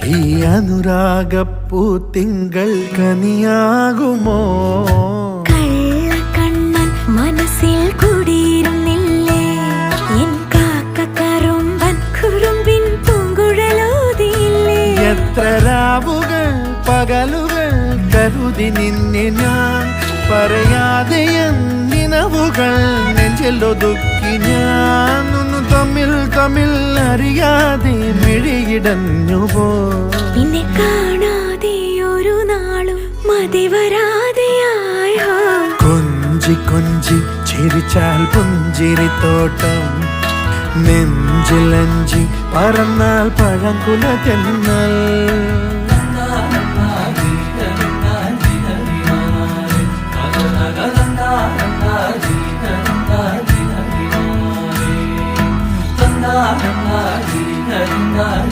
ഈ അനുരാഗപ്പൂ തിങ്കൾ കനിയാകുമോ? കള്ളക്കണ്ണൻ മനസ്സിൽ കുടിയിരുന്നില്ലേ? എൻ കാക്കക്കറുമ്പൻ കുറുമ്പിൻ പൂങ്കുഴലോതിയില്ലേ? എത്ര രാവുകൾ പകലുകൾ കരുതി നിന്നെ ഞാൻ, പറയാതെ നിനവുകൾ നെഞ്ചിലൊതുക്കി ഞാൻ. തമ്മിൽ തമ്മിൽ അറിയാതെ മിഴിയിടഞ്ഞുപോ. നിന്നെ കാണാതെ ഒരു നാളും മതി വരാതെയായോ? കൊഞ്ചി കൊഞ്ചി ചിരിച്ചാൽ പുഞ്ചിരിത്തോട്ടം, നെഞ്ചിലഞ്ചി പറന്നാൽ പഴങ്കുല തെന്നൽ. na na na